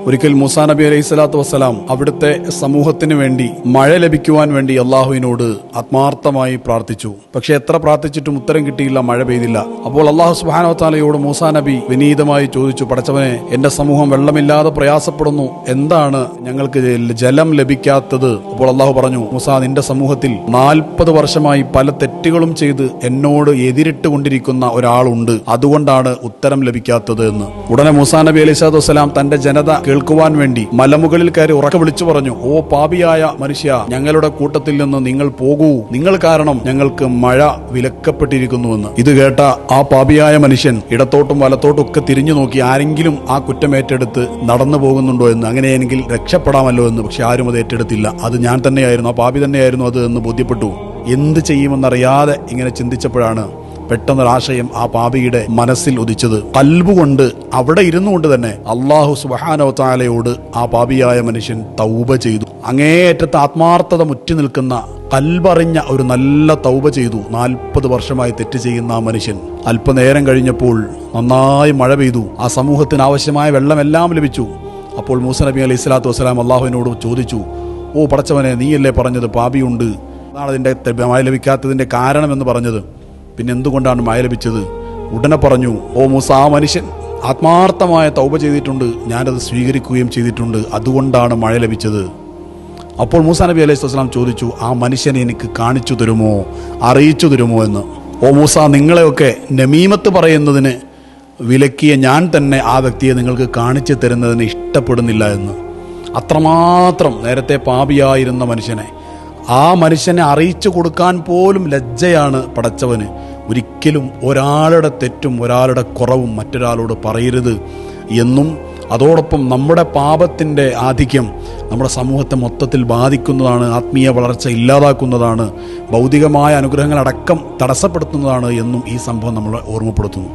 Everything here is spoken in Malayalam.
ഒരിക്കൽ മൂസാ നബി അലൈഹി സ്വലാത്തു വസ്സലാം അവിടുത്തെ സമൂഹത്തിന് വേണ്ടി മഴ ലഭിക്കുവാൻ വേണ്ടി അള്ളാഹുവിനോട് ആത്മാർത്ഥമായി പ്രാർത്ഥിച്ചു. പക്ഷെ എത്ര പ്രാർത്ഥിച്ചിട്ടും ഉത്തരം കിട്ടിയില്ല, മഴ പെയ്തില്ല. അപ്പോൾ അള്ളാഹു സുബ്ഹാനഹു വ തആലയോട് മൂസാ നബി വിനീതമായി ചോദിച്ചു, പടച്ചവനെ, എന്റെ സമൂഹം വെള്ളമില്ലാതെ പ്രയാസപ്പെടുന്നു, എന്താണ് ഞങ്ങൾക്ക് ജലം ലഭിക്കാത്തത്? അപ്പോൾ അള്ളാഹു പറഞ്ഞു, മൂസാ, നിന്റെ സമൂഹത്തിൽ 40 വർഷമായി പല തെറ്റുകളും ചെയ്ത് എന്നോട് എതിരിട്ട് കൊണ്ടിരിക്കുന്ന ഒരാളുണ്ട്, അതുകൊണ്ടാണ് ഉത്തരം ലഭിക്കാത്തത് എന്ന്. ഉടനെ മൂസാ നബി അലൈഹി സ്വലാത്തു വസ്സലാം തന്റെ ജനത കേൾക്കുവാൻ വേണ്ടി മലമുകളിൽ കയറി ഉറക്കെ വിളിച്ചു പറഞ്ഞു, ഓ പാപിയായ മനുഷ്യ, ഞങ്ങളുടെ കൂട്ടത്തിൽ നിന്ന് നിങ്ങൾ പോകൂ, നിങ്ങൾ കാരണം ഞങ്ങൾക്ക് മഴ വിലക്കപ്പെട്ടിരിക്കുന്നുവെന്ന്. ഇത് കേട്ട ആ പാപിയായ മനുഷ്യൻ ഇടത്തോട്ടും വലത്തോട്ടും ഒക്കെ തിരിഞ്ഞു നോക്കി, ആരെങ്കിലും ആ കുറ്റമേറ്റെടുത്ത് നടന്നു പോകുന്നുണ്ടോ എന്ന്, അങ്ങനെയെങ്കിൽ രക്ഷപ്പെടാമല്ലോ എന്ന്. പക്ഷെ ആരും അത് ഏറ്റെടുത്തില്ല. അത് ഞാൻ തന്നെയായിരുന്നു, ആ പാപി തന്നെയായിരുന്നു അത് എന്ന് ബോധ്യപ്പെട്ടു. എന്ത് ചെയ്യുമെന്നറിയാതെ ഇങ്ങനെ ചിന്തിച്ചപ്പോഴാണ് പെട്ടെന്നൊരാശയം ആ പാപിയുടെ മനസ്സിൽ ഉദിച്ചത്. കൽബുകൊണ്ട് അവിടെ ഇരുന്നു കൊണ്ട് തന്നെ അല്ലാഹു സുബ്ഹാനഹു വ തആലയോട് ആ പാപിയായ മനുഷ്യൻ തൗബ ചെയ്തു. അങ്ങേയറ്റത്തെ ആത്മാർത്ഥത മുറ്റി നിൽക്കുന്ന കൽബറിഞ്ഞ ഒരു നല്ല തൗബ ചെയ്തു. 40 വർഷമായി തെറ്റ് ചെയ്യുന്ന ആ മനുഷ്യൻ അല്പനേരം കഴിഞ്ഞപ്പോൾ നന്നായി മഴ പെയ്തു. ആ സമൂഹത്തിന് ആവശ്യമായ വെള്ളമെല്ലാം ലഭിച്ചു. അപ്പോൾ മൂസാ നബി അലൈഹി സ്വലാത്തു വസ്സലാം അള്ളാഹുവിനോട് ചോദിച്ചു, ഓ പടച്ചവനെ, നീയല്ലേ പറഞ്ഞത് പാപിയുണ്ട്, അതാണ് അതിൻ്റെ മഴ ലഭിക്കാത്തതിൻ്റെ കാരണമെന്ന് പറഞ്ഞത്, പിന്നെ എന്തുകൊണ്ടാണ് മഴ ലഭിച്ചത്? ഉടനെ പറഞ്ഞു, ഓ മൂസ, ആ മനുഷ്യൻ ആത്മാർത്ഥമായ തൗബ ചെയ്തിട്ടുണ്ട്, ഞാനത് സ്വീകരിക്കുകയും ചെയ്തിട്ടുണ്ട്, അതുകൊണ്ടാണ് മഴ ലഭിച്ചത്. അപ്പോൾ മൂസാ നബി അലൈഹി സ്വലാം ചോദിച്ചു, ആ മനുഷ്യനെ എനിക്ക് കാണിച്ചു തരുമോ, അറിയിച്ചു തരുമോ എന്ന്. ഓ മൂസ, നിങ്ങളെയൊക്കെ നമീമത്ത് പറയുന്നതിന് വിലക്കിയ ഞാൻ തന്നെ ആ വ്യക്തിയെ നിങ്ങൾക്ക് കാണിച്ചു തരുന്നതിന് ഇഷ്ടപ്പെടുന്നില്ല എന്ന്. അത്രമാത്രം നേരത്തെ പാപിയായിരുന്ന മനുഷ്യനെ, ആ മനുഷ്യനെ അറിയിച്ചു കൊടുക്കാൻ പോലും ലജ്ജയാണ് പടച്ചവന്. ഒരിക്കലും ഒരാളുടെ തെറ്റും ഒരാളുടെ കുറവും മറ്റൊരാളോട് പറയരുത് എന്നും, അതോടൊപ്പം നമ്മുടെ പാപത്തിൻ്റെ ആധിക്യം നമ്മുടെ സമൂഹത്തെ മൊത്തത്തിൽ ബാധിക്കുന്നതാണ്, ആത്മീയ വളർച്ച ഇല്ലാതാക്കുന്നതാണ്, ഭൗതികമായ അനുഗ്രഹങ്ങളടക്കം തടസ്സപ്പെടുത്തുന്നതാണ് എന്നും ഈ സംഭവം നമ്മളെ ഓർമ്മപ്പെടുത്തുന്നു.